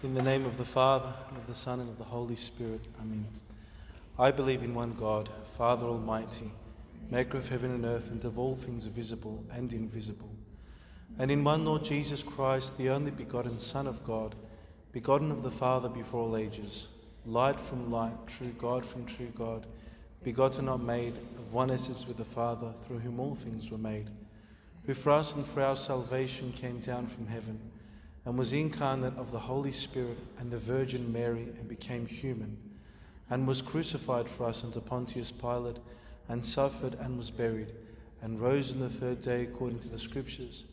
In the name of the Father, and of the Son, and of the Holy Spirit. Amen. I believe in one God, Father Almighty, maker of heaven and earth, and of all things visible and invisible. And in one Lord Jesus Christ, the only begotten Son of God, begotten of the Father before all ages, light from light, true God from true God, begotten not made, of one essence with the Father, through whom all things were made, who for us and for our salvation came down from heaven, and was incarnate of the Holy Spirit and the Virgin Mary, and became human, and was crucified for us under Pontius Pilate, and suffered and was buried, and rose on the third day according to the Scriptures,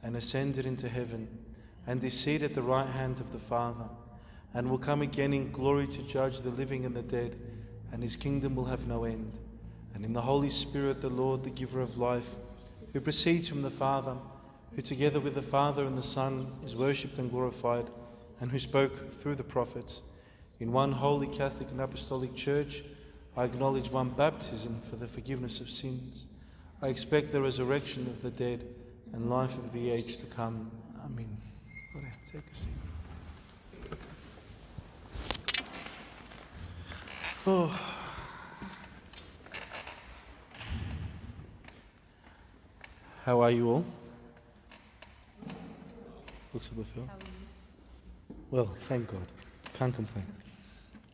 and ascended into heaven, and is seated at the right hand of the Father, and will come again in glory to judge the living and the dead, and his kingdom will have no end. And in the Holy Spirit, the Lord, the giver of life, who proceeds from the Father, who together with the Father and the Son is worshipped and glorified, and who spoke through the prophets, in one holy Catholic and Apostolic Church, I acknowledge one baptism for the forgiveness of sins. I expect the resurrection of the dead and life of the age to come. Amen. Take a seat. Oh. How are you all? Looks at the film. Well, thank God. Can't complain.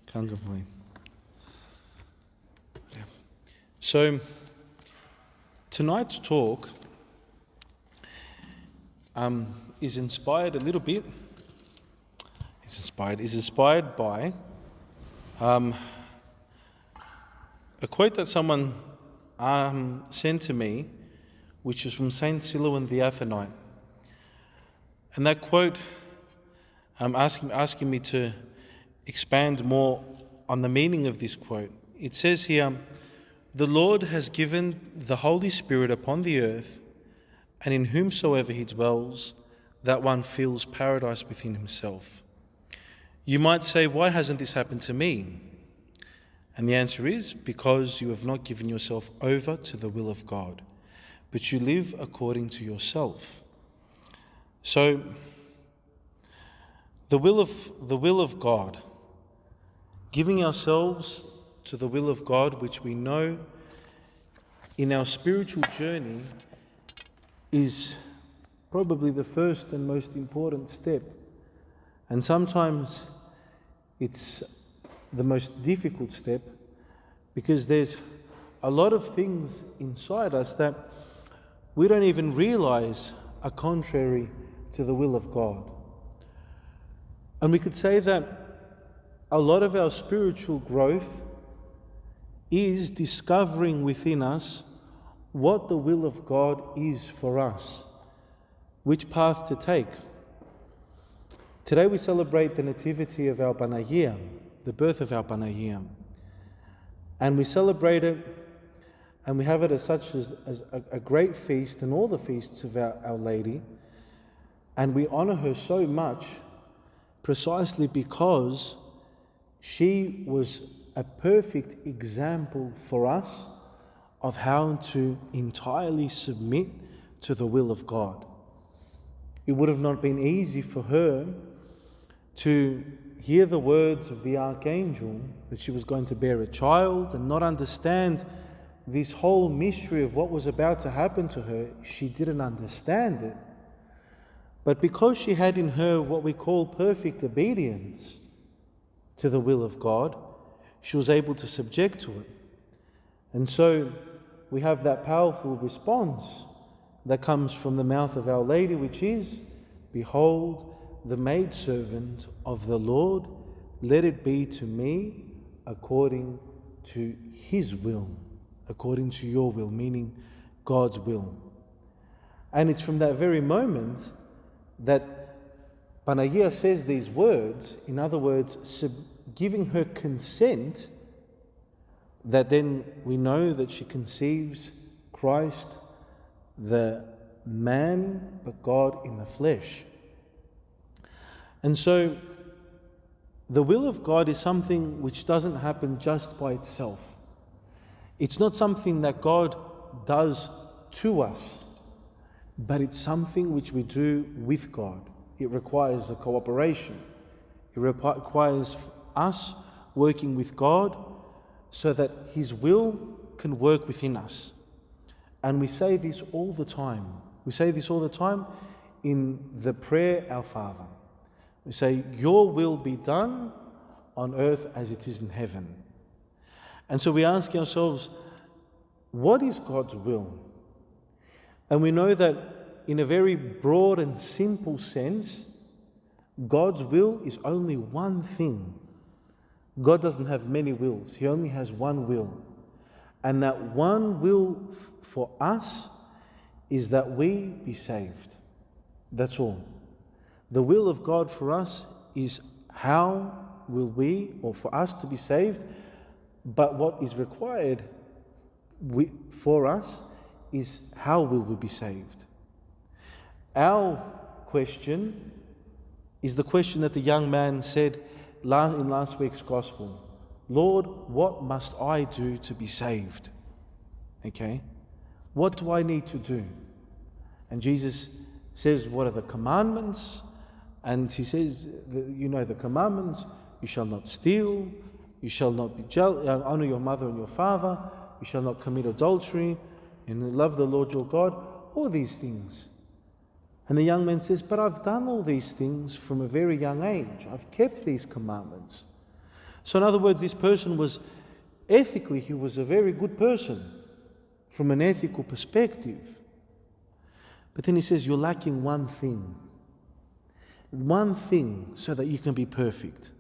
Can't complain. Yeah. So, tonight's talk is inspired a little bit. Is inspired by a quote that someone sent to me, which is from Saint Silouan the Athonite. And that quote, asking me to expand more on the meaning of this quote. It says here, "The Lord has given the Holy Spirit upon the earth, and in whomsoever he dwells, that one feels paradise within himself." You might say, why hasn't this happened to me? And the answer is, because you have not given yourself over to the will of God, but you live according to yourself. So, the will of God, giving ourselves to the will of God, which we know in our spiritual journey is probably the first and most important step. And sometimes it's the most difficult step, because there's a lot of things inside us that we don't even realize are contrary to the will of God. And we could say that a lot of our spiritual growth is discovering within us what the will of God is for us, which path to take. Today we celebrate the nativity of our Panagia, the birth of our Panagia. And we celebrate it, and we have it as such as a great feast, and all the feasts of Our Lady. And we honor her so much precisely because she was a perfect example for us of how to entirely submit to the will of God. It would have not been easy for her to hear the words of the archangel that she was going to bear a child and not understand this whole mystery of what was about to happen to her. She didn't understand it. But because she had in her what we call perfect obedience to the will of God, she was able to subject to it. And so we have that powerful response that comes from the mouth of Our Lady, which is, "Behold, the maidservant of the Lord, let it be to me according to his will," according to your will, meaning God's will. And it's from that very moment that Panagia says these words, in other words, giving her consent, that then we know that she conceives Christ, the man, but God in the flesh. And so the will of God is something which doesn't happen just by itself. It's not something that God does to us, but it's something which we do with God. It requires a cooperation. It requires us working with God so that His will can work within us. And we say this all the time. We say this all the time in the prayer, Our Father. We say, your will be done on earth as it is in heaven. And so we ask ourselves, what is God's will? And we know that in a very broad and simple sense, God's will is only one thing. God doesn't have many wills. He only has one will. And that one will for us is that we be saved. That's all. The will of God for us is how will we, or for us to be saved, but what is required for us is how will we be saved. Our question is the question that the young man said in last week's Gospel. Lord, what must I do to be saved? Okay? What do I need to do? And Jesus says, what are the commandments? And he says, you know the commandments, you shall not steal, you shall not be jealous, honor your mother and your father, you shall not commit adultery, and love the Lord your God, all these things. And the young man says, but I've done all these things from a very young age. I've kept these commandments. So in other words, this person was, ethically, he was a very good person from an ethical perspective. But then he says, you're lacking one thing. One thing so that you can be perfect.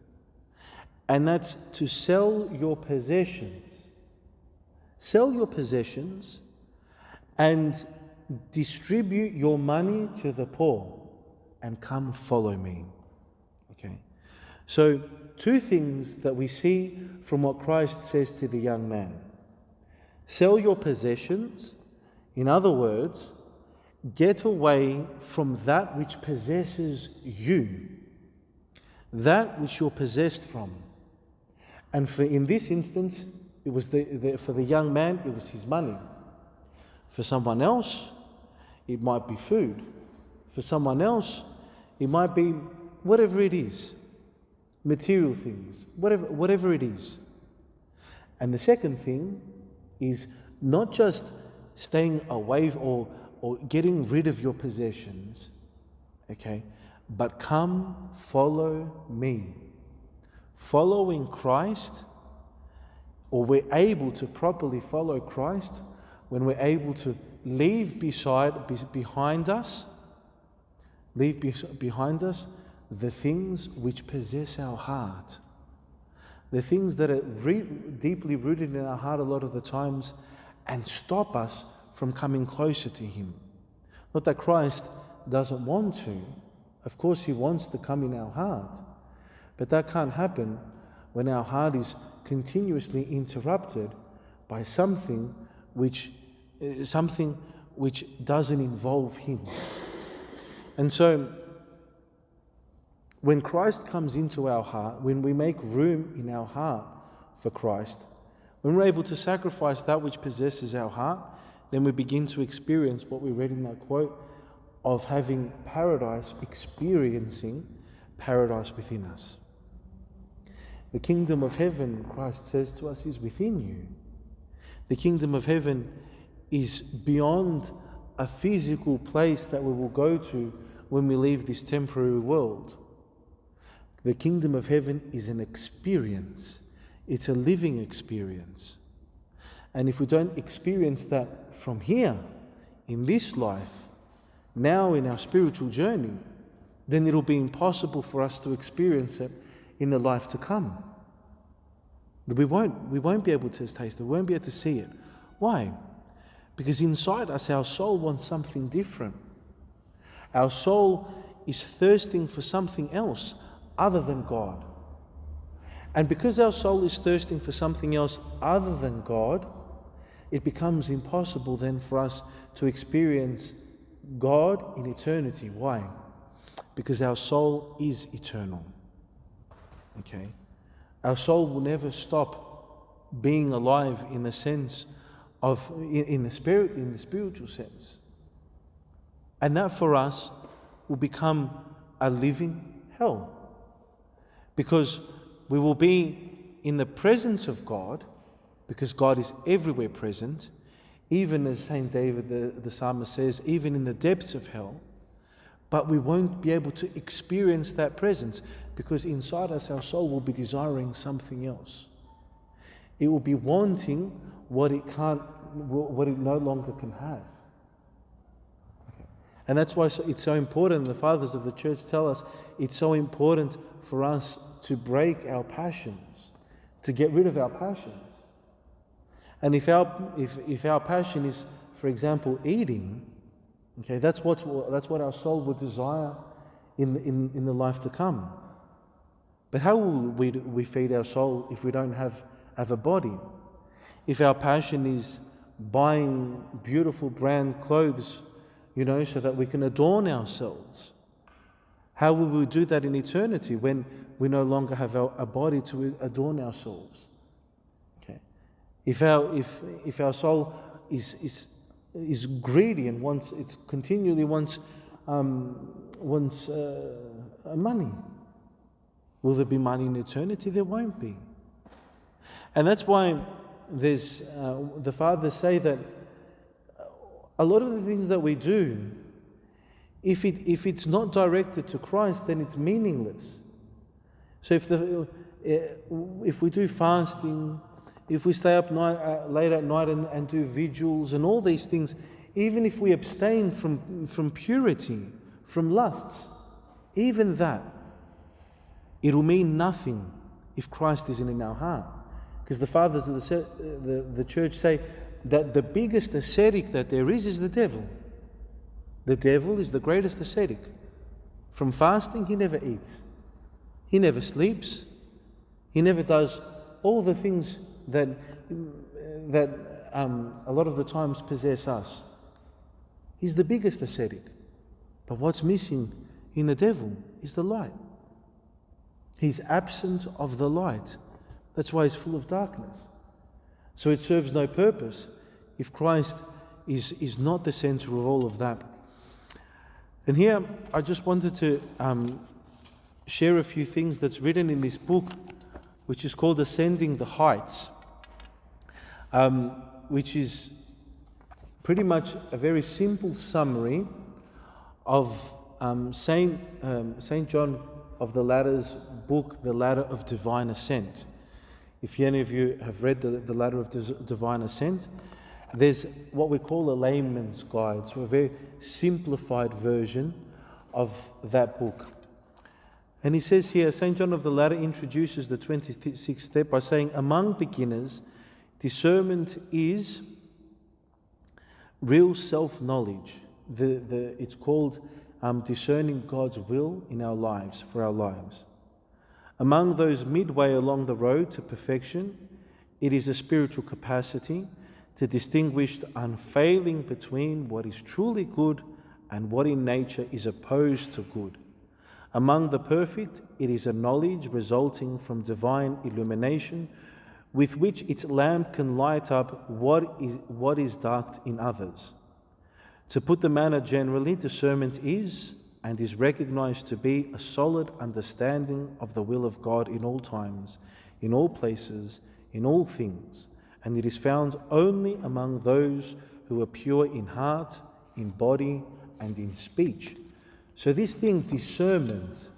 And that's to sell your possessions. Sell your possessions and distribute your money to the poor and come follow me. Okay. So, two things that we see from what Christ says to the young man. Sell your possessions. In other words, get away from that which possesses you. That which you're possessed from. And in this instance, it was for the young man, it was his money. For someone else, it might be food. For someone else, it might be whatever it is. Material things, whatever it is. And the second thing is not just staying away or getting rid of your possessions, okay, but come follow me. Following Christ, or we're able to properly follow Christ when we're able to leave behind us the things which possess our heart. The things that are deeply rooted in our heart a lot of the times and stop us from coming closer to Him. Not that Christ doesn't want to. Of course He wants to come in our heart. But that can't happen when our heart is continuously interrupted by something which doesn't involve Him. And so, when Christ comes into our heart, when we make room in our heart for Christ, when we're able to sacrifice that which possesses our heart, then we begin to experience what we read in that quote of having paradise, experiencing paradise within us. The kingdom of heaven, Christ says to us, is within you. The kingdom of heaven is beyond a physical place that we will go to when we leave this temporary world. The kingdom of heaven is an experience. It's a living experience. And if we don't experience that from here, in this life, now in our spiritual journey, then it'll be impossible for us to experience it in the life to come. We won't be able to taste it. We won't be able to see it. Why? Because inside us, our soul wants something different. Our soul is thirsting for something else other than God. And because our soul is thirsting for something else other than God, it becomes impossible then for us to experience God in eternity. Why? Because our soul is eternal. Okay? Our soul will never stop being alive in the sense of, in the spiritual sense. And that for us will become a living hell. because we will be in the presence of God, because God is everywhere present, even as St. David the psalmist says, even in the depths of hell. But we won't be able to experience that presence, because inside us our soul will be desiring something else. It will be wanting what it no longer can have. And that's why it's so important, and the fathers of the church tell us, it's so important for us to break our passions, to get rid of our passions. And if our passion is, for example, eating, okay, that's what our soul would desire in the life to come. But how will we feed our soul if we don't have a body? If our passion is buying beautiful brand clothes, so that we can adorn ourselves, how will we do that in eternity when we no longer have a body to adorn ourselves? Okay, if our soul is greedy and continually wants money, will there be money in eternity? There won't be. And that's why there's the fathers say that a lot of the things that we do, if it's not directed to Christ, then it's meaningless. So if we do fasting, if we stay up late at night and do vigils and all these things, even if we abstain from purity, from lusts, even that, it'll mean nothing if Christ isn't in our heart. Because the fathers of the church say that the biggest ascetic that there is the devil. The devil is the greatest ascetic. From fasting, he never eats. He never sleeps. He never does all the things that a lot of the times possess us. He's the biggest ascetic. But what's missing in the devil is the light. He's absent of the light. That's why he's full of darkness. So it serves no purpose if Christ is not the center of all of that. And here I just wanted to share a few things that's written in this book, which is called Ascending the Heights, which is pretty much a very simple summary of Saint John of the Ladder's book, The Ladder of Divine Ascent. If any of you have read the Ladder of Divine Ascent, there's what we call a layman's guide, so a very simplified version of that book. And he says here, St. John of the Ladder introduces the 26th step by saying, among beginners, discernment is real self-knowledge. It's called discerning God's will in our lives, for our lives. Among those midway along the road to perfection, it is a spiritual capacity to distinguish unfailing between what is truly good and what in nature is opposed to good. Among the perfect, it is a knowledge resulting from divine illumination with which its lamp can light up what is dark in others. To put the matter generally, discernment is and is recognized to be a solid understanding of the will of God in all times, in all places, in all things, and it is found only among those who are pure in heart, in body, and in speech. So this thing, discernment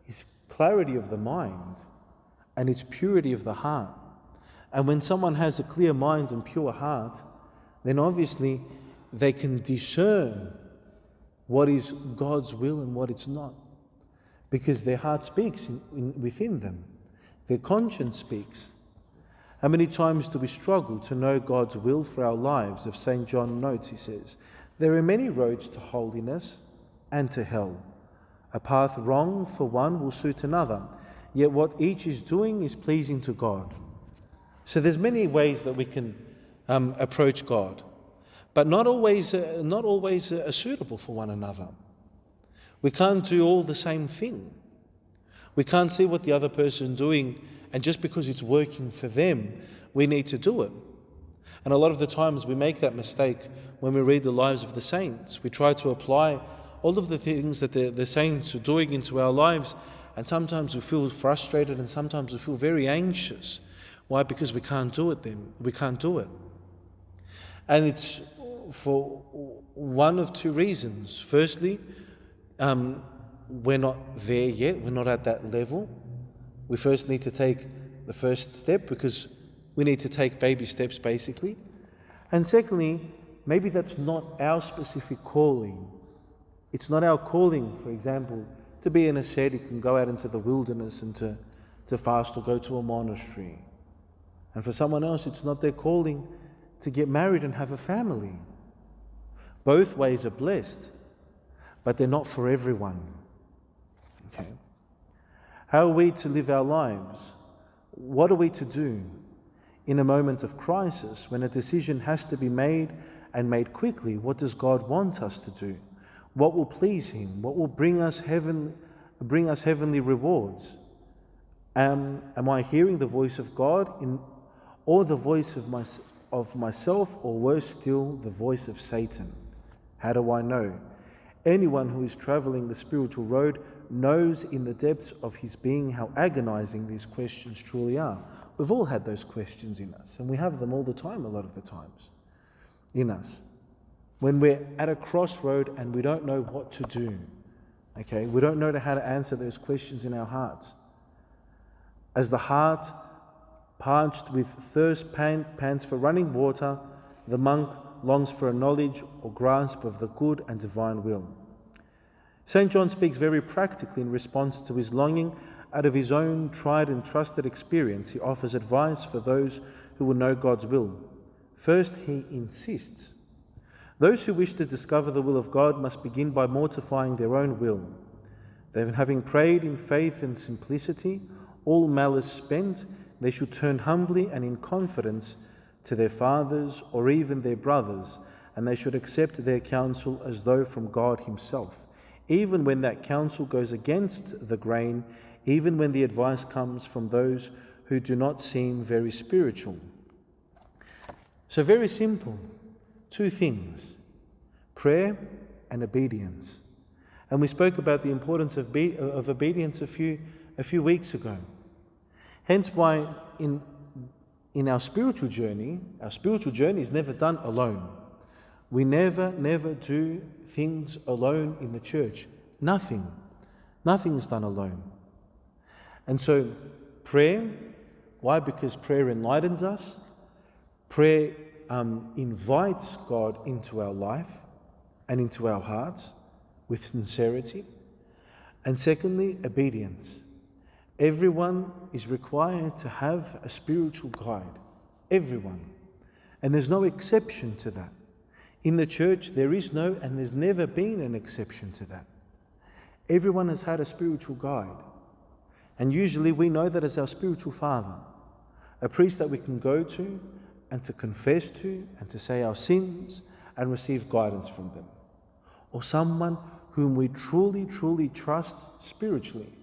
is clarity of the mind, and it's purity of the heart. And when someone has a clear mind and pure heart, then obviously they can discern what is God's will and what it's not, because their heart speaks within them. Their conscience speaks. How many times do we struggle to know God's will for our lives? As St. John notes, he says, there are many roads to holiness and to hell. A path wrong for one will suit another, yet what each is doing is pleasing to God. So there's many ways that we can approach God, but not always suitable for one another. We can't do all the same thing. We can't see what the other person is doing, and just because it's working for them, we need to do it. And a lot of the times we make that mistake when we read the lives of the saints. We try to apply all of the things that the saints are doing into our lives, and sometimes we feel frustrated, and sometimes we feel very anxious. Why? Because we can't do it then. We can't do it. And it's for one of two reasons. Firstly, we're not there yet. We're not at that level. We first need to take the first step, because we need to take baby steps, basically. And secondly, maybe that's not our specific calling. It's not our calling, for example, to be an ascetic and go out into the wilderness and to fast or go to a monastery. And for someone else, it's not their calling to get married and have a family. Both ways are blessed, but they're not for everyone. Okay? How are we to live our lives? What are we to do in a moment of crisis when a decision has to be made and made quickly? What does God want us to do? What will please Him? What will bring us heavenly rewards? Am I hearing the voice of God or the voice of myself, or worse still, the voice of Satan? How do I know? Anyone who is traveling the spiritual road knows in the depths of his being how agonizing these questions truly are. We've all had those questions in us, and we have them all the time, a lot of the times, in us. When we're at a crossroad and we don't know what to do, okay? We don't know how to answer those questions in our hearts. As the heart, parched with thirst, pants for running water, the monk longs for a knowledge or grasp of the good and divine will. St. John speaks very practically in response to his longing. Out of his own tried and trusted experience, he offers advice for those who will know God's will. First, he insists. Those who wish to discover the will of God must begin by mortifying their own will. Then, having prayed in faith and simplicity, all malice spent, they should turn humbly and in confidence to their fathers or even their brothers, and they should accept their counsel as though from God Himself, even when that counsel goes against the grain, even when the advice comes from those who do not seem very spiritual. So very simple, two things, prayer and obedience. And we spoke about the importance of obedience a few weeks ago. Hence why in our spiritual journey is never done alone. We never do things alone in the church. Nothing is done alone. And so prayer, why? Because prayer enlightens us. Prayer invites God into our life and into our hearts with sincerity. And secondly, obedience. Everyone is required to have a spiritual guide. Everyone. And there's no exception to that. In the church, there is no, and there's never been an exception to that. Everyone has had a spiritual guide. And usually we know that as our spiritual father, a priest that we can go to and to confess to and to say our sins and receive guidance from them. Or someone whom we truly trust spiritually,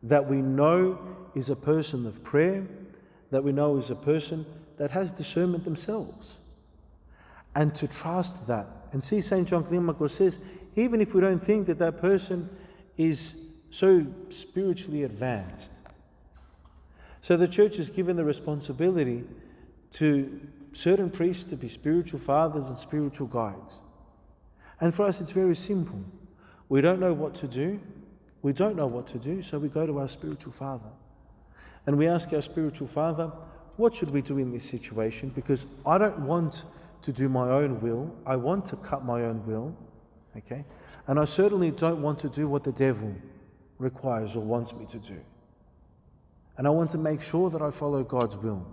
that we know is a person of prayer, that we know is a person that has discernment themselves. And to trust that. And see, St. John Climacus says, even if we don't think that that person is so spiritually advanced. So the church is given the responsibility to certain priests to be spiritual fathers and spiritual guides. And for us it's very simple. We don't know what to do. So we go to our spiritual father. And we ask our spiritual father, what should we do in this situation? Because I don't want to do my own will. I want to cut my own will. Okay? And I certainly don't want to do what the devil requires or wants me to do. And I want to make sure that I follow God's will.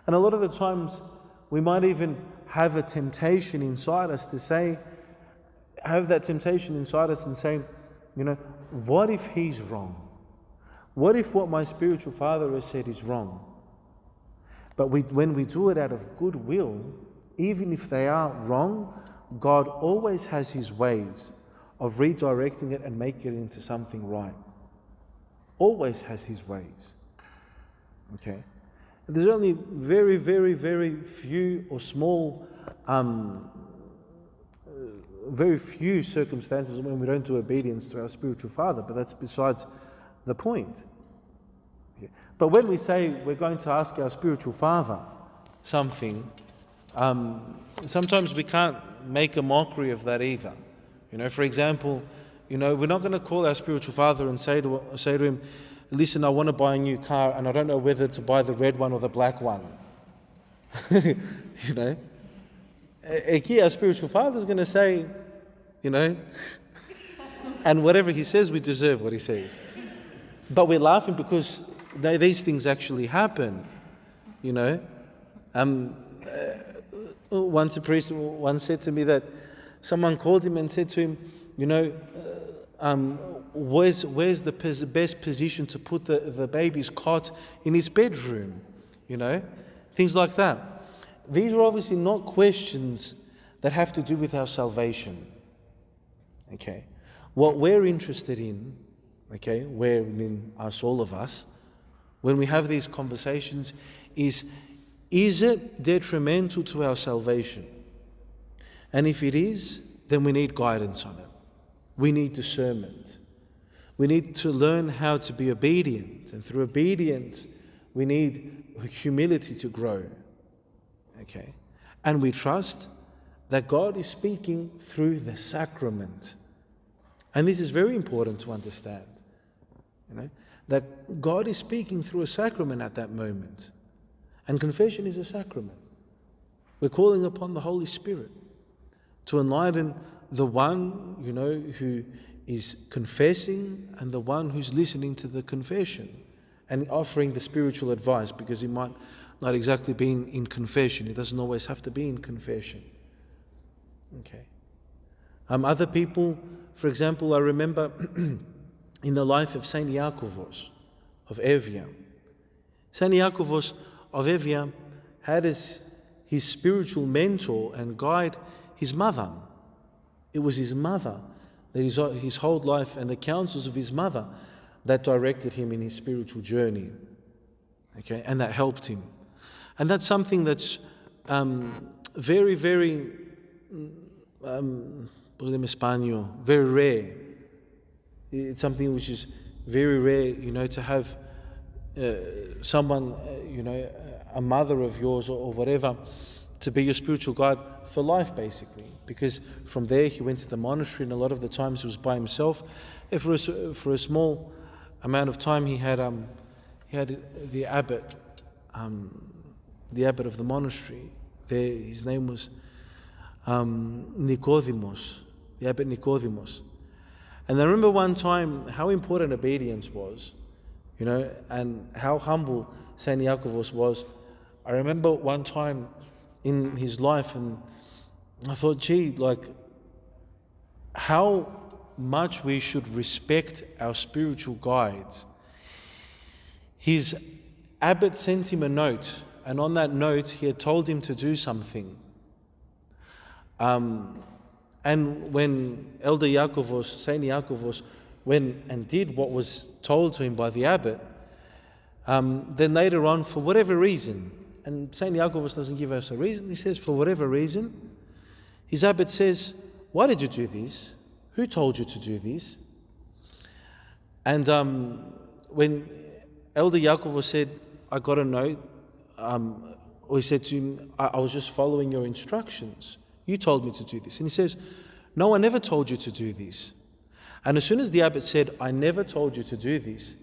And a lot of the times we might even have a temptation inside us and say, what if he's wrong? What if what my spiritual father has said is wrong? But when we do it out of goodwill, even if they are wrong, God always has His ways of redirecting it and making it into something right. Always has His ways. Okay? There's only very few or small, very few circumstances when we don't do obedience to our spiritual father, but that's besides the point. Okay. But when we say we're going to ask our spiritual father something, sometimes we can't make a mockery of that either. For example, we're not going to call our spiritual father and say to him, listen, I want to buy a new car and I don't know whether to buy the red one or the black one. Here our spiritual father is going to say, and whatever he says, we deserve what he says. But we're laughing because these things actually happen. Once a priest said to me that someone called him and said to him, where's the best position to put the baby's cot in his bedroom? Things like that. These are obviously not questions that have to do with our salvation. Okay? What we're interested in, all of us, when we have these conversations, is it detrimental to our salvation? And if it is, then we need guidance on it. We need discernment. We need to learn how to be obedient. And through obedience, we need humility to grow. Okay? And we trust that God is speaking through the sacrament. And this is very important to understand. That God is speaking through a sacrament at that moment. And confession is a sacrament. We're calling upon the Holy Spirit to enlighten the one, who is confessing and the one who's listening to the confession and offering the spiritual advice, because it might not exactly be in confession. It doesn't always have to be in confession. Okay. Other people, for example, I remember in the life of Saint Iakovos of Evia. Saint Iakovos of Evia had as his spiritual mentor and guide his mother. It was his mother, that his whole life and the counsels of his mother that directed him in his spiritual journey. Okay, and that helped him. And that's something that's very, very, very rare. It's something which is very rare, to have someone, a mother of yours or whatever, to be your spiritual guide for life, basically. Because from there he went to the monastery, and a lot of the times he was by himself. And for a small amount of time, he had the abbot of the monastery. There, his name was Nicodemos, the abbot Nicodemos. And I remember one time how important obedience was, and how humble Saint Iakovos was. I remember one time in his life, and I thought, how much we should respect our spiritual guides. His abbot sent him a note, and on that note he had told him to do something. And when Elder Iakovos, Saint Iakovos, went and did what was told to him by the abbot, then later on, for whatever reason, and Saint Iakovos doesn't give us a reason, he says, for whatever reason, his abbot says, why did you do this? Who told you to do this? And when Elder Iakovos said, I got a note, or he said to him, I was just following your instructions. You told me to do this. And he says, no, I never told you to do this. And as soon as the abbot said, I never told you to do this,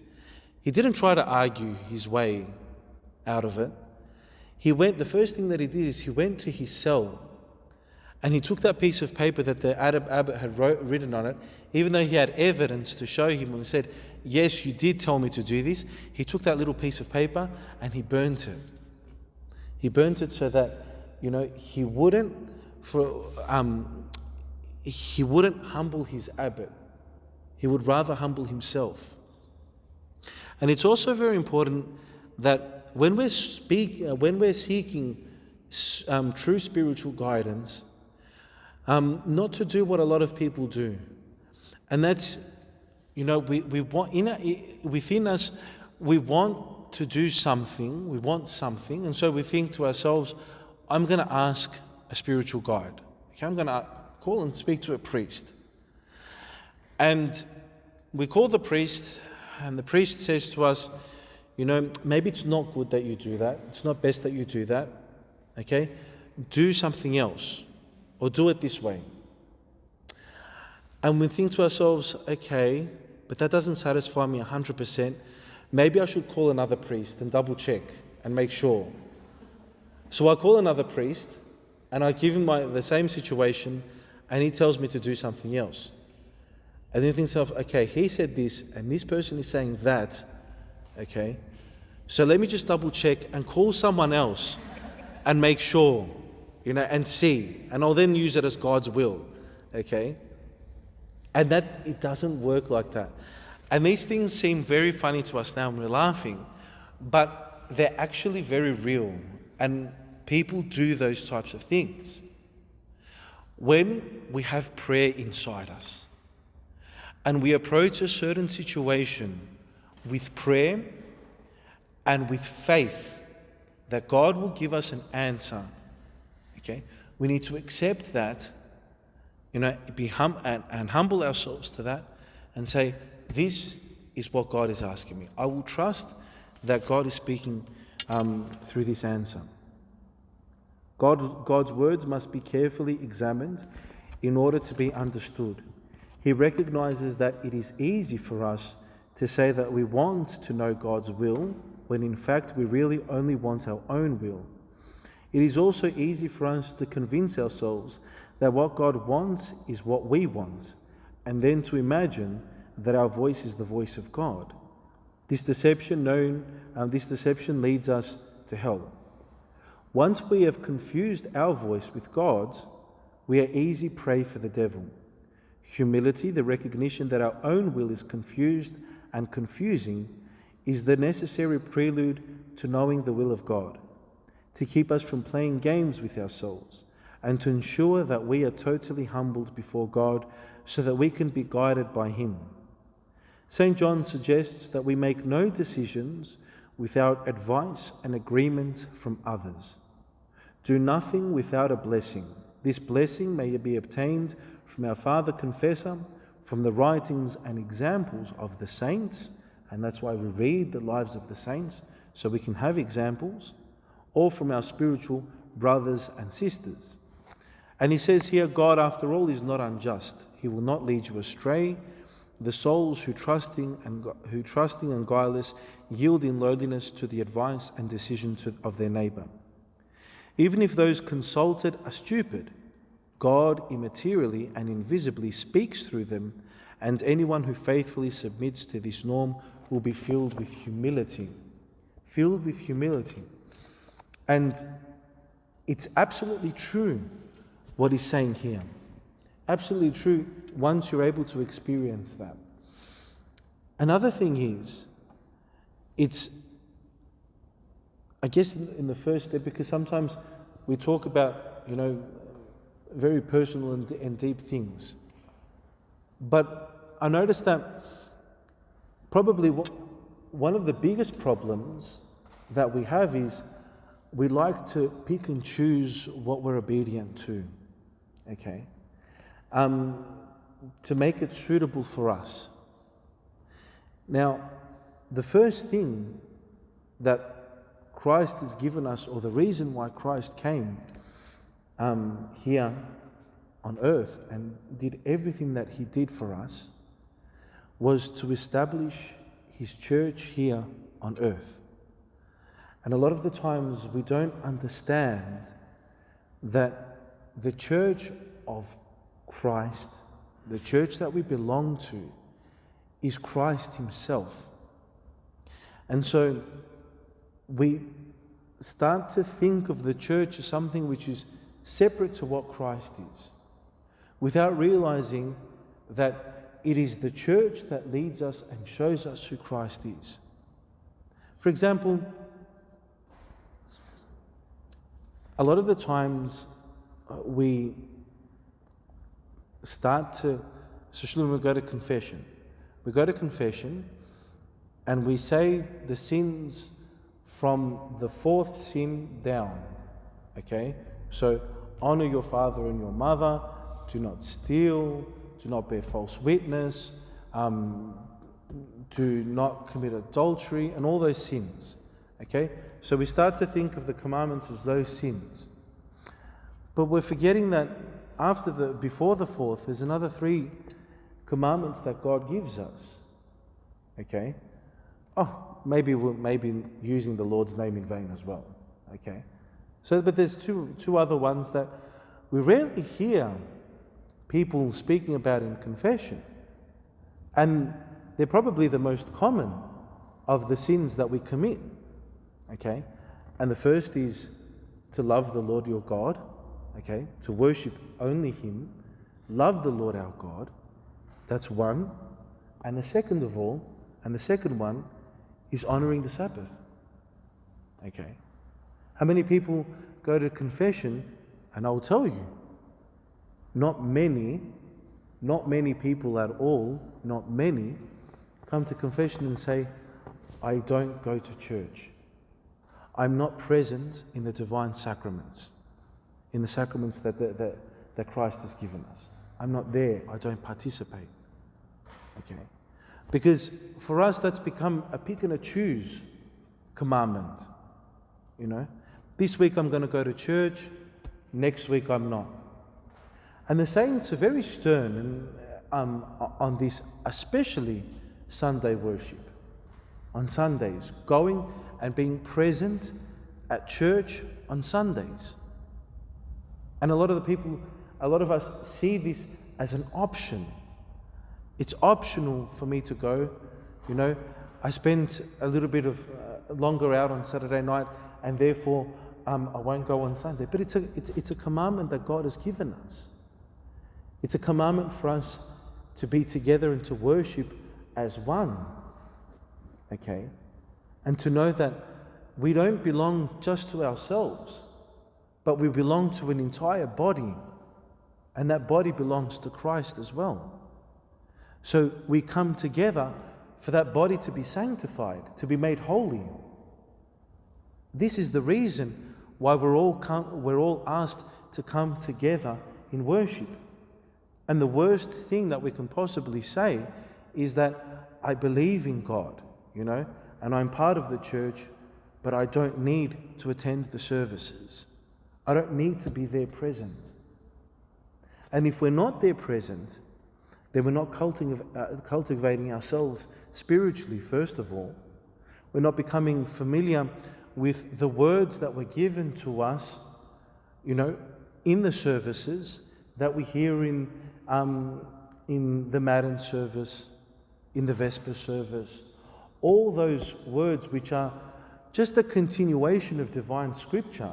he didn't try to argue his way out of it. The first thing that he did is he went to his cell, and he took that piece of paper that the abbot had written on it, even though he had evidence to show him, and said, yes, you did tell me to do this. He took that little piece of paper and he burnt it. He burnt it so that, he wouldn't humble his abbot. He would rather humble himself. And it's also very important that when we're seeking true spiritual guidance, not to do what a lot of people do. And that's, we want, within us, we want to do something, we want something, and so we think to ourselves, I'm going to ask a spiritual guide. Okay, I'm going to call and speak to a priest. And we call the priest, and the priest says to us, maybe it's not good that you do that. It's not best that you do that. Okay? Do something else, or do it this way. And we think to ourselves, okay, but that doesn't satisfy me 100%. Maybe I should call another priest and double check and make sure. So I call another priest and I give him the same situation, and he tells me to do something else. And then think to myself, okay, he said this and this person is saying that. Okay, so let me just double check and call someone else and make sure, and see. And I'll then use it as God's will. Okay? And that, it doesn't work like that. And these things seem very funny to us now and we're laughing, but they're actually very real. And people do those types of things. When we have prayer inside us and we approach a certain situation with prayer and with faith that God will give us an answer, okay, we need to accept that, and humble ourselves to that and say, this is what God is asking me. I will trust that God is speaking through this answer. God's words must be carefully examined in order to be understood. He recognizes that it is easy for us to say that we want to know God's will, when in fact we really only want our own will. It is also easy for us to convince ourselves that what God wants is what we want, and then to imagine that our voice is the voice of God. This deception leads us to hell. Once we have confused our voice with God's, we are easy prey for the devil. Humility, the recognition that our own will is confused and confusing, is the necessary prelude to knowing the will of God, to keep us from playing games with our souls, and to ensure that we are totally humbled before God so that we can be guided by Him. St. John suggests that we make no decisions without advice and agreement from others. Do nothing without a blessing. This blessing may be obtained from our Father Confessor, from the writings and examples of the saints, and that's why we read the lives of the saints, so we can have examples, or from our spiritual brothers and sisters. And he says here, God, after all, is not unjust. He will not lead you astray. The souls who trusting and guileless yield in lowliness to the advice and decision of their neighbour. Even if those consulted are stupid, God immaterially and invisibly speaks through them, and anyone who faithfully submits to this norm will be filled with humility. Filled with humility. And it's absolutely true what he's saying here. Absolutely true once you're able to experience that. Another thing is, it's, I guess in the first step, because sometimes we talk about, very personal and deep things. But I noticed that probably one of the biggest problems that we have is we like to pick and choose what we're obedient to, okay? To make it suitable for us. Now, the first thing that Christ has given us, or the reason why Christ came here on earth and did everything that he did for us, was to establish his church here on earth. And a lot of the times we don't understand that the church of Christ, the church that we belong to, is Christ himself. And so we start to think of the church as something which is separate to what Christ is, without realizing that it is the church that leads us and shows us who Christ is. For example, a lot of the times we start to, especially when we go to confession, and we say the sins from the fourth sin down, okay? So, honor your father and your mother, do not steal, do not bear false witness, do not commit adultery, and all those sins. Okay? So we start to think of the commandments as those sins. But we're forgetting that before the fourth, there's another 3 commandments that God gives us. Okay? Maybe using the Lord's name in vain as well. Okay? So, but there's two other ones that we rarely hear people speaking about in confession. And they're probably the most common of the sins that we commit. Okay? And the first is to love the Lord your God. Okay? To worship only Him. Love the Lord our God. That's one. And the second one is honoring the Sabbath. Okay? How many people go to confession? And I'll tell you, not many people at all, not many, come to confession and say, I don't go to church. I'm not present in the divine sacraments, in the sacraments that Christ has given us. I'm not there. I don't participate. Okay? Because for us, that's become a pick and a choose commandment. You know? This week I'm going to go to church, next week I'm not. And the saints are very stern on this, especially Sunday worship. On Sundays, going and being present at church on Sundays. And a lot of us see this as an option. It's optional for me to go. You know, I spend a little bit of longer out on Saturday night, and therefore I won't go on Sunday. But it's a commandment that God has given us. It's a commandment for us to be together and to worship as one. Okay? And to know that we don't belong just to ourselves, but we belong to an entire body, and that body belongs to Christ as well. So we come together for that body to be sanctified, to be made holy. This is the reason why we're all asked to come together in worship. And the worst thing that we can possibly say is that I believe in God, you know, and I'm part of the church, but I don't need to attend the services. I don't need to be there present. And if we're not there present, then we're not cultivating ourselves spiritually, first of all. We're not becoming familiar with the words that were given to us, you know, in the services that we hear in the Matin service, in the Vesper service. All those words which are just a continuation of divine scripture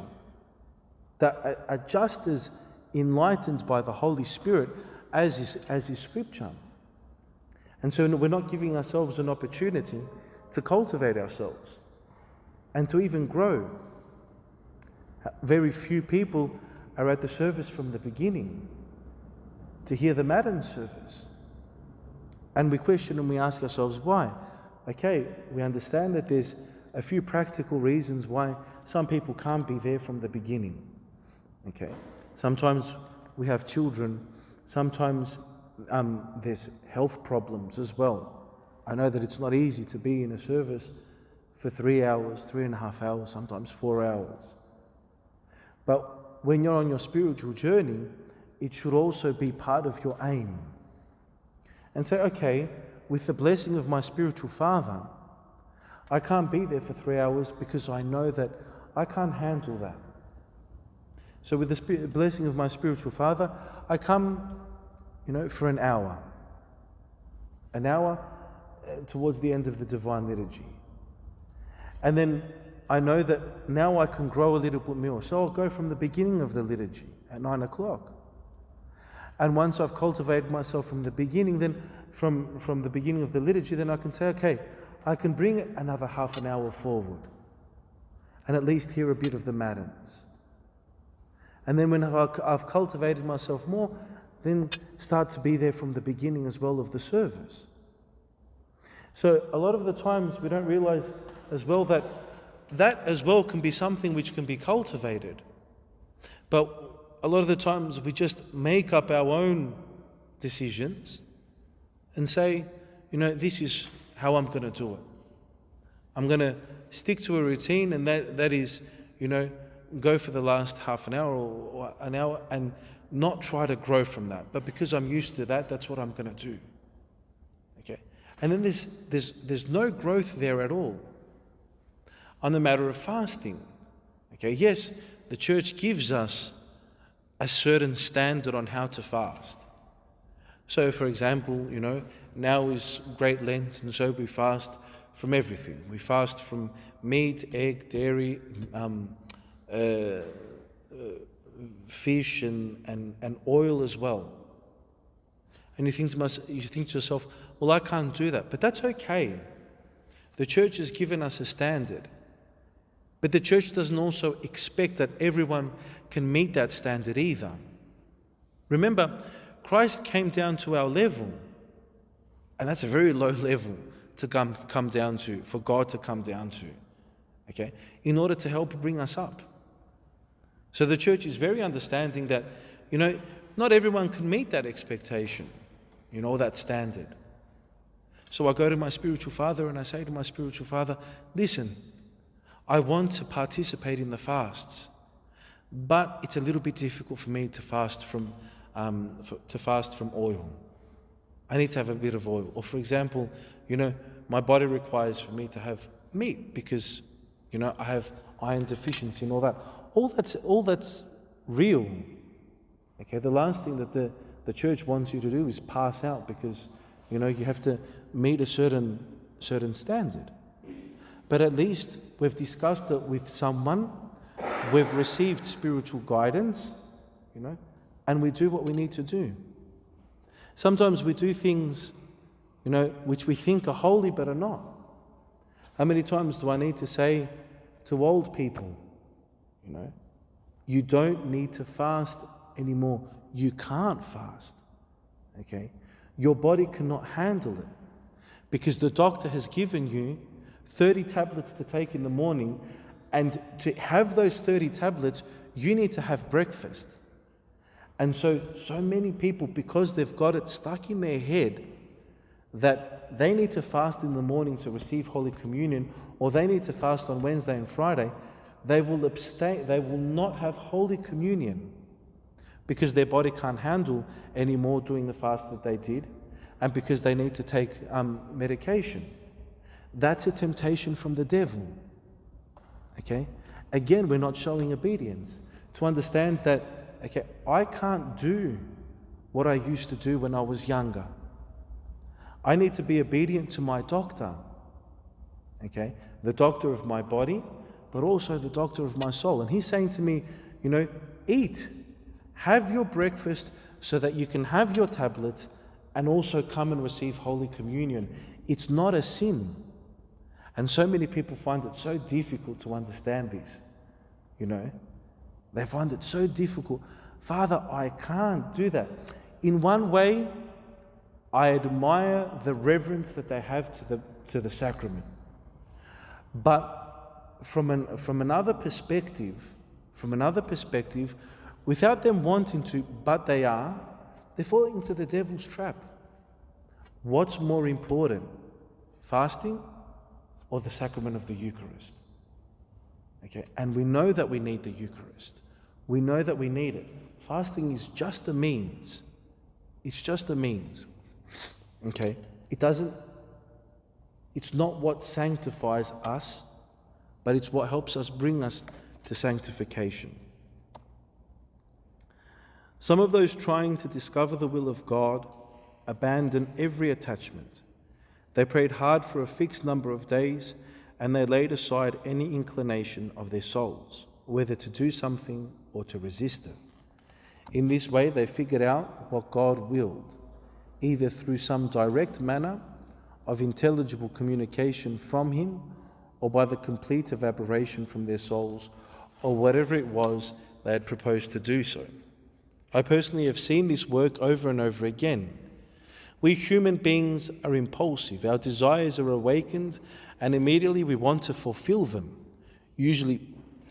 that are just as enlightened by the Holy Spirit as is scripture. And so we're not giving ourselves an opportunity to cultivate ourselves and to even grow. Very few people are at the service from the beginning to hear the Matin service. And we question and we ask ourselves why. Okay, we understand that there's a few practical reasons why some people can't be there from the beginning. Okay, sometimes we have children, sometimes there's health problems as well. I know that it's not easy to be in a service for 3 hours, 3.5 hours, sometimes 4 hours. But when you're on your spiritual journey, it should also be part of your aim. And say, okay, with the blessing of my spiritual father, I can't be there for 3 hours because I know that I can't handle that. So with the blessing of my spiritual father, I come, for an hour. An hour towards the end of the Divine Liturgy. And then I know that now I can grow a little bit more. So I'll go from the beginning of the liturgy at 9 o'clock. And once I've cultivated myself from the beginning, then from the beginning of the liturgy, then I can say, okay, I can bring it another half an hour forward and at least hear a bit of the Matins. And then when I've cultivated myself more, then start to be there from the beginning as well of the service. So a lot of the times we don't realize as well that as well can be something which can be cultivated. But a lot of the times we just make up our own decisions and say, this is how I'm going to do it. I'm going to stick to a routine, and that is, go for the last half an hour or an hour and not try to grow from that. But because I'm used to that, that's what I'm going to do. Okay? And then there's no growth there at all. On the matter of fasting, okay, yes, the church gives us a certain standard on how to fast. So, for example, now is Great Lent, and so we fast from everything. We fast from meat, egg, dairy, fish, and oil as well. And you think to yourself, well, I can't do that. But that's okay. The church has given us a standard. But the church doesn't also expect that everyone can meet that standard either. Remember, Christ came down to our level, and that's a very low level to come down to, for God to come down to, okay, in order to help bring us up. So the church is very understanding that, not everyone can meet that expectation, that standard. So I go to my spiritual father and I say to my spiritual father, listen, I want to participate in the fasts, but it's a little bit difficult for me to fast from oil. I need to have a bit of oil. Or for example, my body requires for me to have meat because, I have iron deficiency and all that. All that's real. Okay, the last thing that the church wants you to do is pass out because, you have to meet a certain standard. But at least we've discussed it with someone, we've received spiritual guidance, and we do what we need to do. Sometimes we do things, which we think are holy but are not. How many times do I need to say to old people, you don't need to fast anymore. You can't fast. Okay? Your body cannot handle it because the doctor has given you 30 tablets to take in the morning, and to have those 30 tablets, you need to have breakfast. And so many people, because they've got it stuck in their head that they need to fast in the morning to receive Holy Communion, or they need to fast on Wednesday and Friday, they will abstain, they will not have Holy Communion because their body can't handle anymore doing the fast that they did, and because they need to take medication. That's a temptation from the devil. Okay? Again, we're not showing obedience. To understand that, okay, I can't do what I used to do when I was younger. I need to be obedient to my doctor. Okay? The doctor of my body, but also the doctor of my soul. And he's saying to me, eat. Have your breakfast so that you can have your tablets and also come and receive Holy Communion. It's not a sin. And so many people find it so difficult to understand this. They find it so difficult. Father, I can't do that. In one way, I admire the reverence that they have to the sacrament. But from another perspective, without them wanting to, but they're falling into the devil's trap. What's more important, fasting or the sacrament of the Eucharist? Okay, and we know that we need the Eucharist. We know that we need it. Fasting is just a means. It's just a means. Okay, it's not what sanctifies us, but it's what helps us bring us to sanctification. Some of those trying to discover the will of God abandoned every attachment. They prayed hard for a fixed number of days, and they laid aside any inclination of their souls, whether to do something or to resist it. In this way, they figured out what God willed, either through some direct manner of intelligible communication from Him, or by the complete evaporation from their souls, or whatever it was they had proposed to do so. I personally have seen this work over and over again. We human beings are impulsive. Our desires are awakened, and immediately we want to fulfill them. Usually,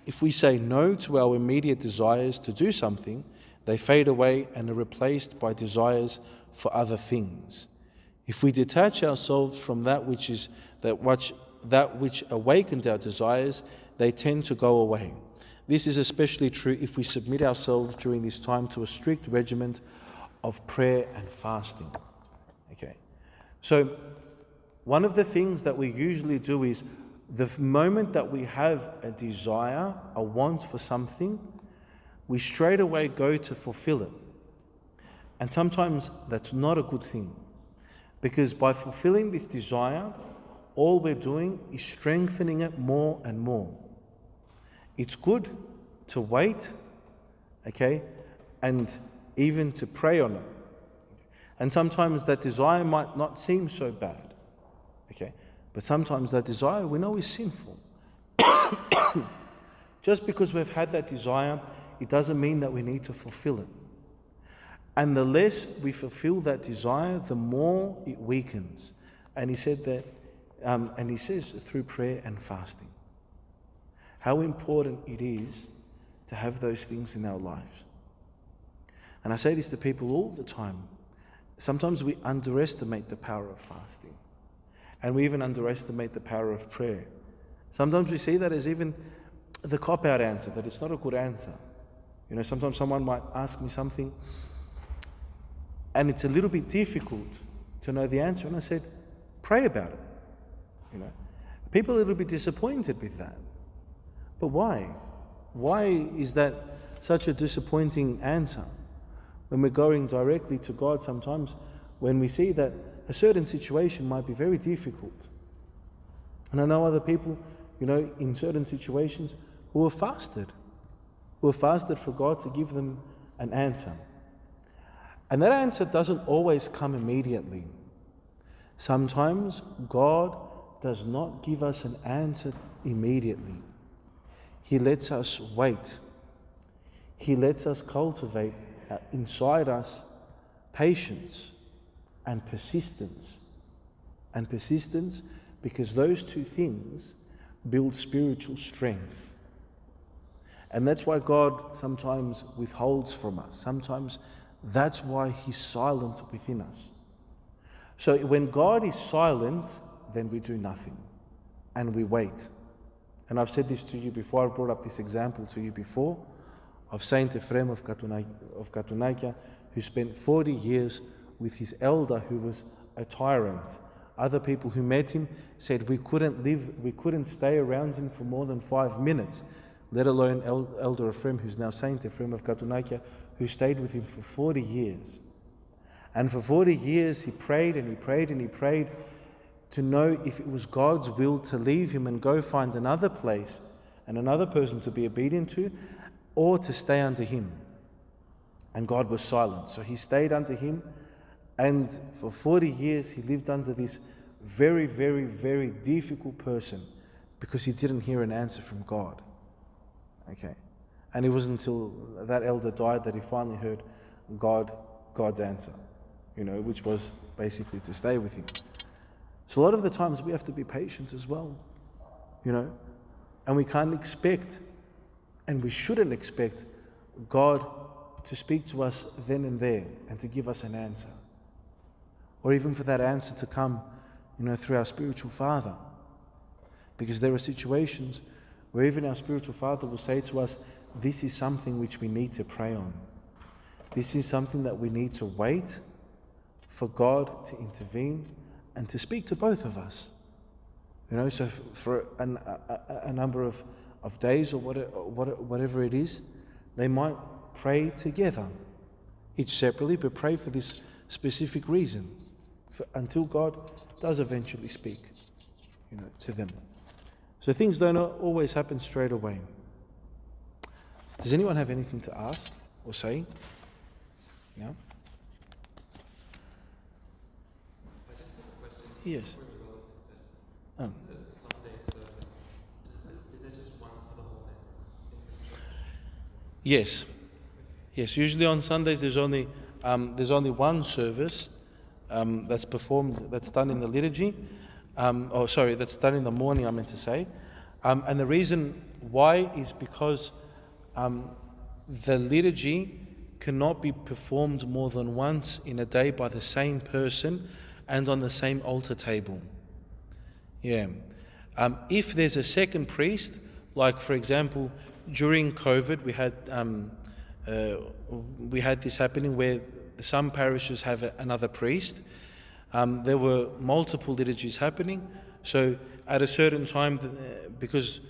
if we say no to our immediate desires to do something, they fade away and are replaced by desires for other things. If we detach ourselves from that which awakens our desires, they tend to go away. This is especially true if we submit ourselves during this time to a strict regimen of prayer and fasting. Okay, so one of the things that we usually do is the moment that we have a desire, a want for something, we straight away go to fulfill it. And sometimes that's not a good thing, because by fulfilling this desire, all we're doing is strengthening it more and more. It's good to wait, okay, and even to pray on it. And sometimes that desire might not seem so bad, okay, but sometimes that desire we know is sinful. Just because we've had that desire, it doesn't mean that we need to fulfill it. And the less we fulfill that desire, the more it weakens. And he said that, and he says through prayer and fasting, how important it is to have those things in our lives. And I say this to people all the time. Sometimes we underestimate the power of fasting. And we even underestimate the power of prayer. Sometimes we see that as even the cop-out answer, that it's not a good answer. You know, sometimes someone might ask me something and it's a little bit difficult to know the answer. And I said, pray about it. You know, people are a little bit disappointed with that. But why? Why is that such a disappointing answer? When we're going directly to God sometimes, when we see that a certain situation might be very difficult. And I know other people, you know, in certain situations who have fasted for God to give them an answer. And that answer doesn't always come immediately. Sometimes God does not give us an answer immediately. He lets us wait. He lets us cultivate inside us patience and persistence. And persistence, because those two things build spiritual strength. And that's why God sometimes withholds from us. Sometimes that's why He's silent within us. So when God is silent, then we do nothing and we wait. And I've said this to you before, I've brought up this example to you before of Saint Ephrem of Katonakia, who spent 40 years with his elder who was a tyrant. Other people who met him said we couldn't stay around him for more than 5 minutes, let alone Elder Ephrem, who's now Saint Ephrem of Katonakia, who stayed with him for 40 years. And for 40 years he prayed and he prayed and he prayed to know if it was God's will to leave him and go find another place and another person to be obedient to, or to stay under him. And God was silent. So he stayed under him, and for 40 years he lived under this very, very, very difficult person because he didn't hear an answer from God. Okay. And it wasn't until that elder died that he finally heard God's answer, you know, which was basically to stay with him. So a lot of the times we have to be patient as well, you know, and we can't expect, and we shouldn't expect, God to speak to us then and there and to give us an answer, or even for that answer to come, you know, through our spiritual father, because there are situations where even our spiritual father will say to us, this is something which we need to pray on. This is something that we need to wait for God to intervene and to speak to both of us. You know, so for a number of days or whatever it is, they might pray together, each separately, but pray for this specific reason, until God does eventually speak, you know, to them. So things don't always happen straight away. Does anyone have anything to ask or say? No? I just have a question. It's Yes. really relevant, but the Sunday service, is there just one for the whole day in this church? Yes. Yes. Usually on Sundays there's only one service that's performed, that's done in the liturgy. That's done in the morning, I meant to say. And the reason why is because the liturgy cannot be performed more than once in a day by the same person and on the same altar table. Yeah. If there's a second priest, like for example, during COVID, we had this happening where some parishes have another priest. There were multiple liturgies happening, so at a certain time, because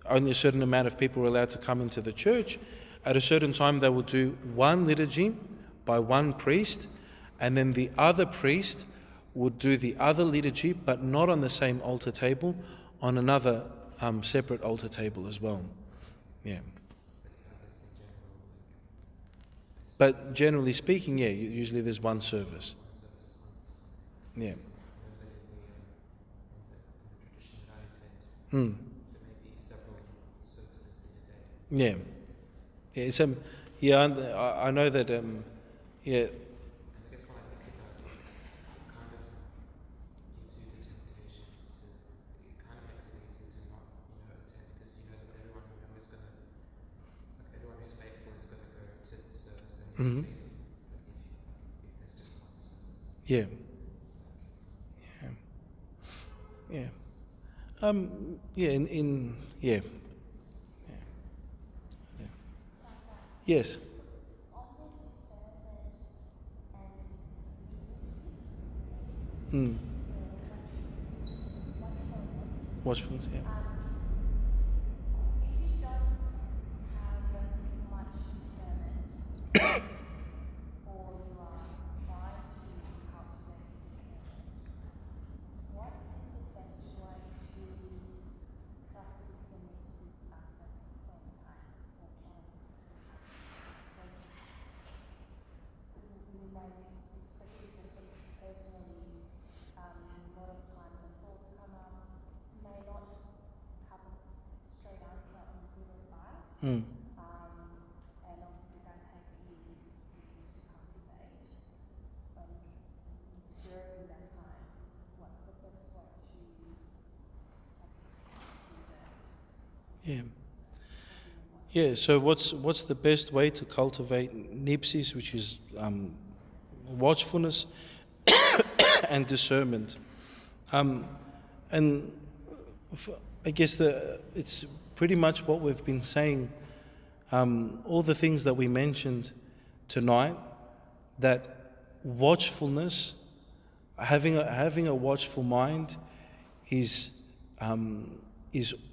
only a certain amount of people were allowed to come into the church, at a certain time they would do one liturgy by one priest, and then the other priest would do the other liturgy, but not on the same altar table, on another separate altar table as well. Yeah. But generally speaking, yeah, usually there's one service. Yeah. There may be several services in a day. Yeah. Yeah. It's I know that. Yeah. And I guess when I think about it, it kind of gives you the temptation to. It kind of makes it easy to not, attend because you know that everyone who's faithful is going to go to the service and Mhm. see. If there's just one service. Yeah. Yeah. Yeah. Yeah. Yes. Watchfulness, yeah. If you don't have much discernment, or you are trying to cultivate discernment, what is the best way to practice the mixes at the same time? Or can we like, especially just personally, a lot of times when thoughts come up, may not have a straight answer on good or bad. And obviously that take years to cultivate. During that time, what's the best way to do that? Yeah. Yeah, so what's the best way to cultivate nipsis, which is watchfulness and discernment? I guess it's pretty much what we've been saying, all the things that we mentioned tonight, that watchfulness, having a watchful mind is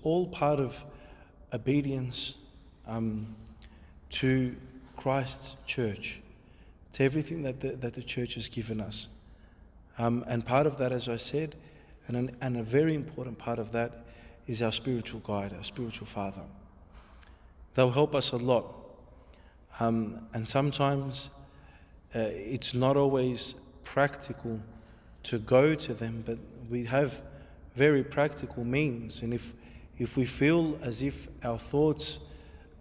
all part of obedience to Christ's church, to everything that the church has given us. And part of that, as I said, and a very important part of that is our spiritual guide, our spiritual father. They'll help us a lot. And sometimes it's not always practical to go to them, but we have very practical means. And if we feel as if our thoughts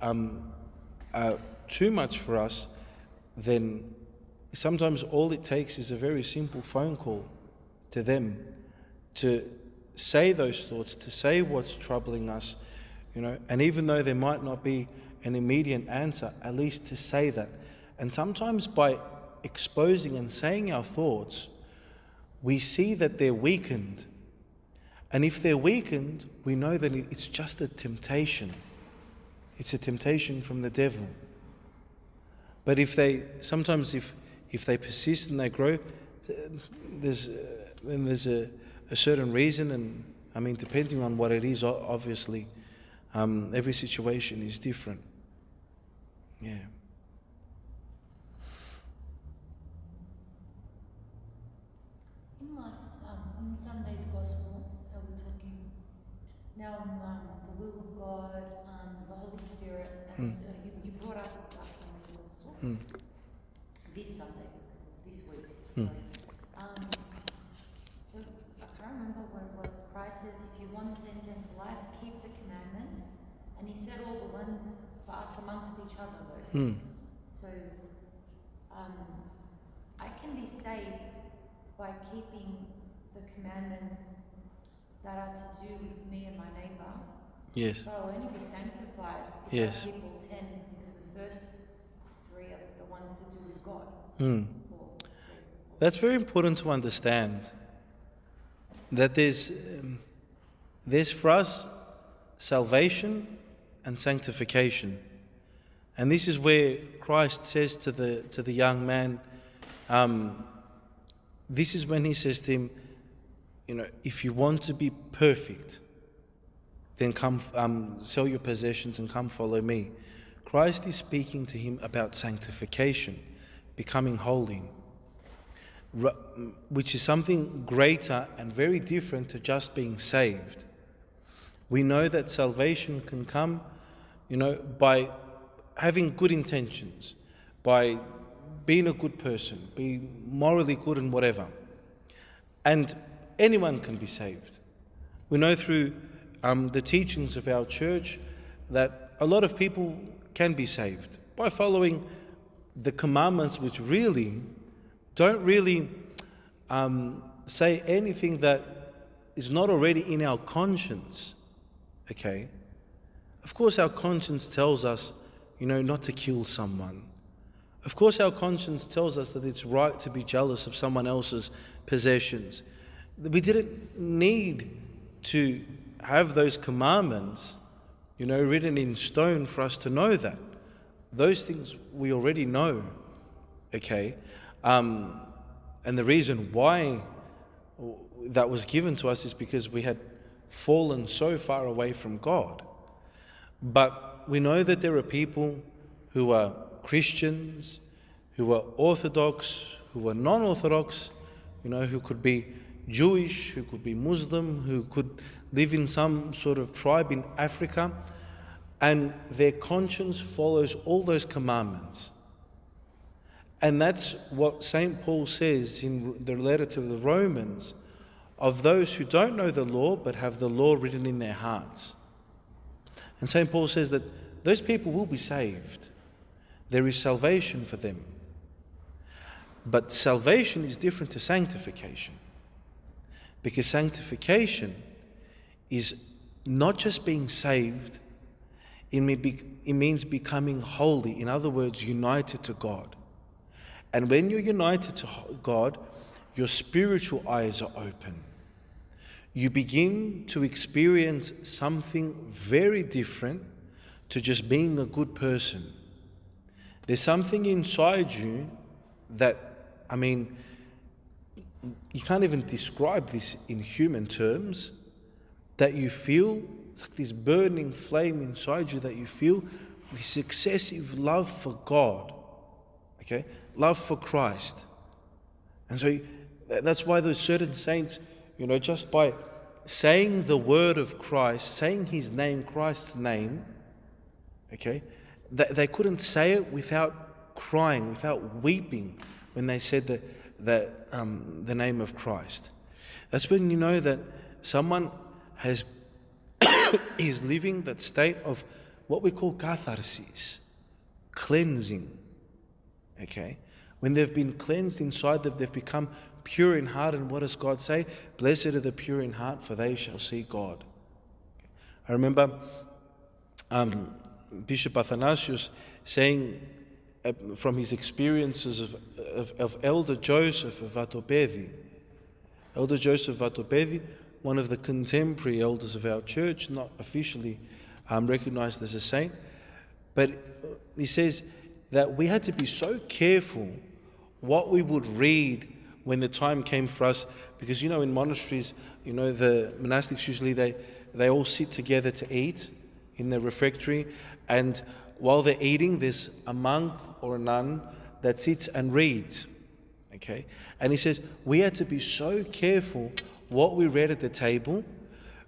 are too much for us, then sometimes all it takes is a very simple phone call to them, to say those thoughts, to say what's troubling us, and even though there might not be an immediate answer, at least to say that. And sometimes by exposing and saying our thoughts, we see that they're weakened. And if they're weakened, we know that it's just a temptation. It's a temptation from the devil. But if they persist and they grow, there's a certain reason, and I mean, depending on what it is, obviously, every situation is different. Yeah. In Sunday's Gospel, we're talking now on the will of God, the Holy Spirit, and you brought up last Sunday's Gospel this Sunday, because it's this week. So I can't remember what it was. Christ says, if you want to enter into life, keep the commandments. And he said all the ones for us amongst each other, though. So I can be saved by keeping the commandments that are to do with me and my neighbour. Yes. But I'll only be sanctified if Yes. I keep all 10, because the first 3 are the ones to do with God. That's very important to understand. That there's for us salvation and sanctification. And this is where Christ says to the young man, this is when he says to him, if you want to be perfect, then come sell your possessions and come follow me. Christ is speaking to him about sanctification, becoming holy, which is something greater and very different to just being saved. We know that salvation can come, by having good intentions, by being a good person, being morally good and whatever. And anyone can be saved. We know through the teachings of our church that a lot of people can be saved by following the commandments, which don't really say anything that is not already in our conscience. Okay? Of course our conscience tells us, not to kill someone. Of course our conscience tells us that it's right to be jealous of someone else's possessions. We didn't need to have those commandments, written in stone for us to know that. Those things we already know, okay? And the reason why that was given to us is because we had fallen so far away from God. But we know that there are people who are Christians, who are Orthodox, who are non-Orthodox, who could be Jewish, who could be Muslim, who could live in some sort of tribe in Africa, and their conscience follows all those commandments. And that's what St. Paul says in the letter to the Romans, of those who don't know the law but have the law written in their hearts. And St. Paul says that those people will be saved. There is salvation for them. But salvation is different to sanctification. Because sanctification is not just being saved, it means becoming holy. In other words, united to God. And when you're united to God, your spiritual eyes are open. You begin to experience something very different to just being a good person. There's something inside you that, you can't even describe this in human terms, that you feel. It's like this burning flame inside you that you feel, this excessive love for God, okay? Love for Christ. And so that's why those certain saints, just by saying the word of Christ, saying his name, Christ's name, okay, they couldn't say it without crying, without weeping when they said the name of Christ. That's when you know that someone is living that state of what we call catharsis, cleansing. Okay? When they've been cleansed inside them, they've become pure in heart. And what does God say? Blessed are the pure in heart, for they shall see God. I remember Bishop Athanasius saying from his experiences of Elder Joseph of Vatopedi. Elder Joseph Vatopedi, one of the contemporary elders of our church, not officially recognized as a saint, but he says that we had to be so careful what we would read when the time came for us, because in monasteries, the monastics usually they all sit together to eat in the refectory, and while they're eating, there's a monk or a nun that sits and reads. Okay? And he says we had to be so careful what we read at the table,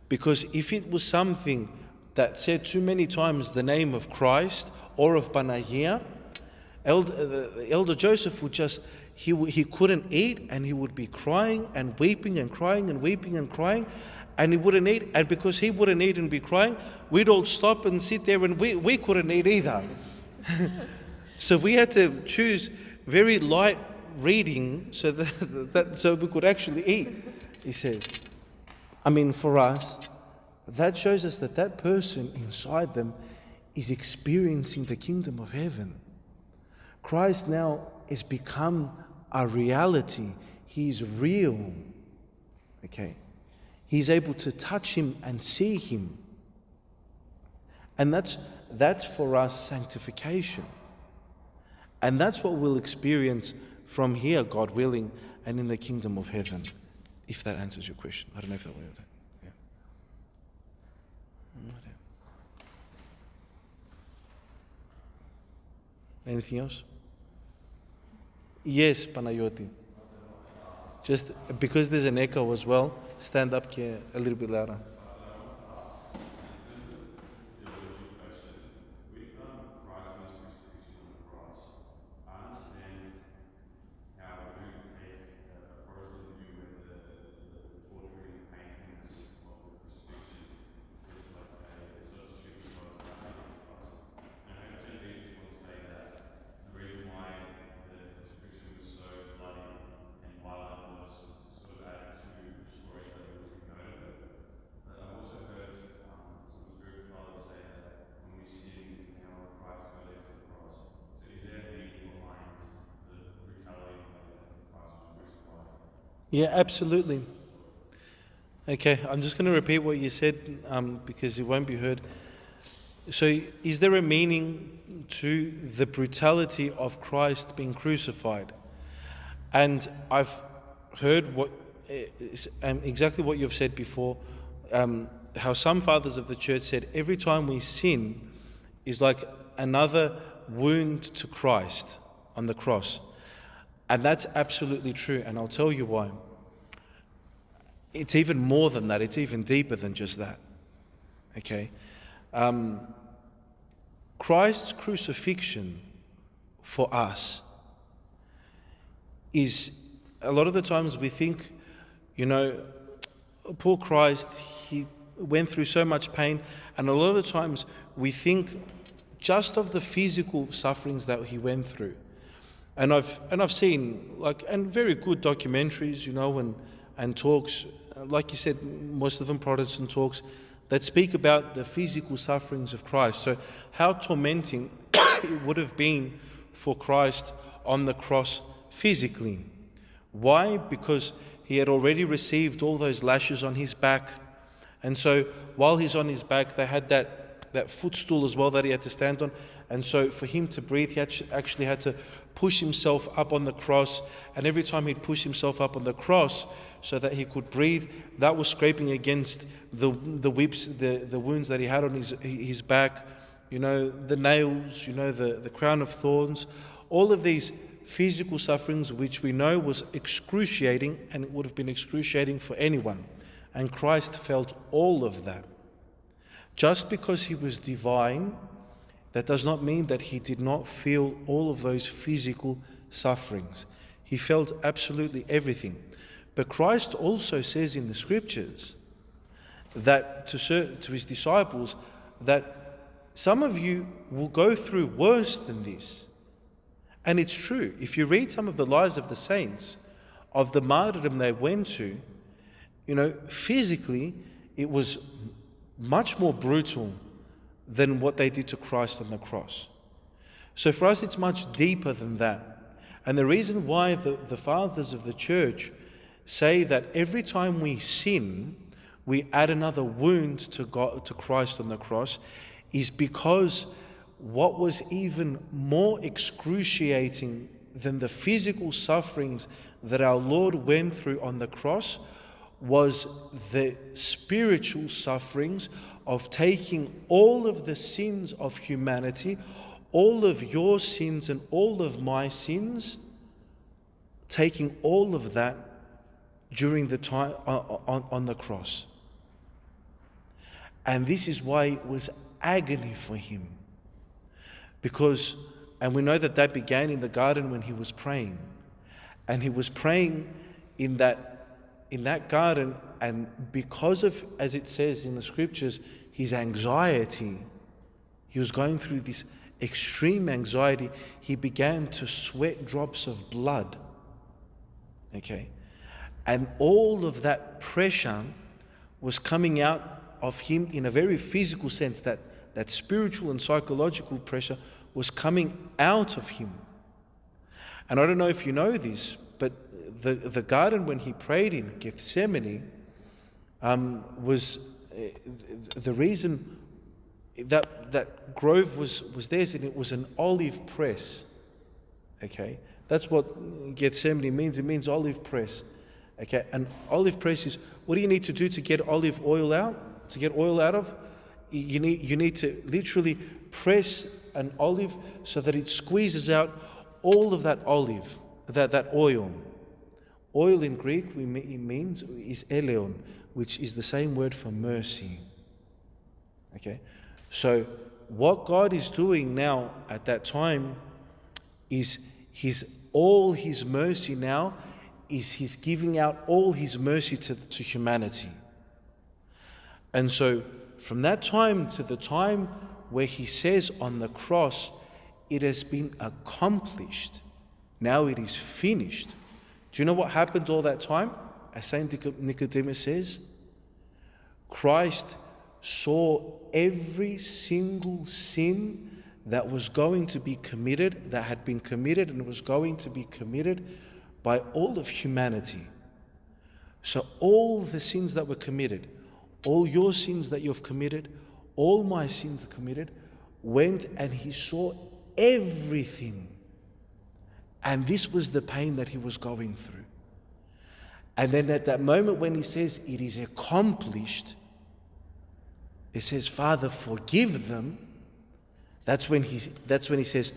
because if it was something that said too many times the name of Christ or of Panagia, Elder Joseph would just, he couldn't eat, and he would be crying and weeping and crying and weeping and crying, and he wouldn't eat. And because he wouldn't eat and be crying, we'd all stop and sit there, and we couldn't eat either. So we had to choose very light reading so that we could actually eat, he says. For us, that shows us that person inside them is experiencing the kingdom of heaven. Christ now has become a reality. He is real. Okay? He's able to touch him and see him. And that's for us sanctification. And that's what we'll experience from here, God willing, and in the kingdom of heaven. If that answers your question. I don't know if that way or that. Yeah. Anything else? Yes, Panayoti. Just because there's an echo as well, stand up here a little bit louder. Yeah, absolutely. Okay, I'm just going to repeat what you said because it won't be heard. So, is there a meaning to the brutality of Christ being crucified? And I've heard what exactly what you've said before, how some fathers of the church said every time we sin is like another wound to Christ on the cross. And that's absolutely true, and I'll tell you why. It's even more than that. It's even deeper than just that. Okay? Christ's crucifixion for us is, a lot of the times we think, poor Christ, he went through so much pain, and a lot of the times we think just of the physical sufferings that he went through. And I've seen and very good documentaries, and talks, like you said, most of them Protestant talks, that speak about the physical sufferings of Christ. So how tormenting it would have been for Christ on the cross physically. Why? Because he had already received all those lashes on his back. And so while he's on his back, they had that footstool as well that he had to stand on. And so for him to breathe, he actually had to push himself up on the cross. And every time he'd push himself up on the cross so that he could breathe, that was scraping against the whips, the wounds that he had on his back, the nails, the crown of thorns, all of these physical sufferings which we know was excruciating, and it would have been excruciating for anyone. And Christ felt all of that. Just because he was divine, that does not mean that he did not feel all of those physical sufferings. He felt absolutely everything. But Christ also says in the scriptures that to his disciples that some of you will go through worse than this. And it's true. If you read some of the lives of the saints, of the martyrdom they went to, physically it was much more brutal than what they did to Christ on the cross. So for us it's much deeper than that. And the reason why the fathers of the church say that every time we sin, we add another wound to Christ on the cross, is because what was even more excruciating than the physical sufferings that our Lord went through on the cross was the spiritual sufferings of taking all of the sins of humanity, all of your sins and all of my sins, taking all of that during the time on the cross. And this is why it was agony for him. And we know that began in the garden when he was praying. And he was praying in that garden, and because of, as it says in the scriptures, his anxiety, he was going through this extreme anxiety, he began to sweat drops of blood. Okay? And all of that pressure was coming out of him in a very physical sense, that spiritual and psychological pressure was coming out of him. And I don't know if you know this, but the garden when he prayed in Gethsemane was the reason that grove was theirs, and it was an olive press. Okay, that's what Gethsemane means. It means olive press. Okay, an olive press is, what do you need to do to get olive oil out? To get oil out of, you need to literally press an olive so that it squeezes out all of that olive, that oil. Oil in Greek is eleon, which is the same word for mercy. Okay, so what God is doing now at that time is all his mercy now is he's giving out all his mercy to humanity. And so from that time to the time where he says on the cross, it has been accomplished. Now it is finished. Do you know what happened all that time? As Saint Nicodemus says, Christ saw every single sin that was going to be committed, that had been committed and was going to be committed by all of humanity. So all the sins that were committed, all your sins that you've committed, all my sins committed, went and he saw everything. And this was the pain that he was going through. And then at that moment when he says, it is accomplished, it says, Father, forgive them. That's when he says,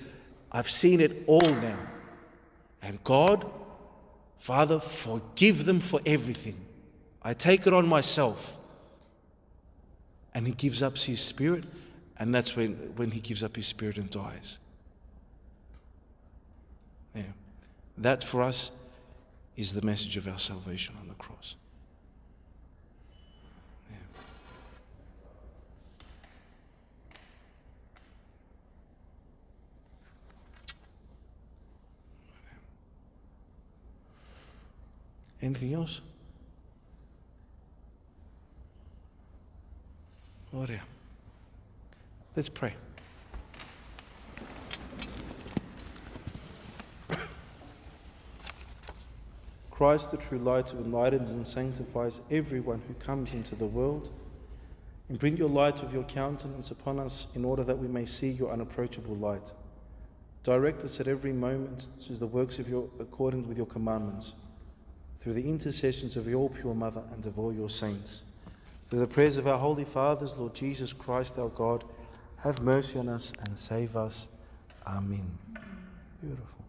I've seen it all now. And God, Father, forgive them for everything. I take it on myself. And he gives up his spirit, and that's when he gives up his spirit and dies. Yeah. That for us is the message of our salvation on the cross. Yeah. Anything else? Gloria. Let's pray. Christ, the true light who enlightens and sanctifies everyone who comes into the world, imprint your light of your countenance upon us in order that we may see your unapproachable light. Direct us at every moment to the works of your according with your commandments, through the intercessions of your pure mother and of all your saints. Through the prayers of our holy fathers, Lord Jesus Christ, our God, have mercy on us and save us. Amen. Beautiful.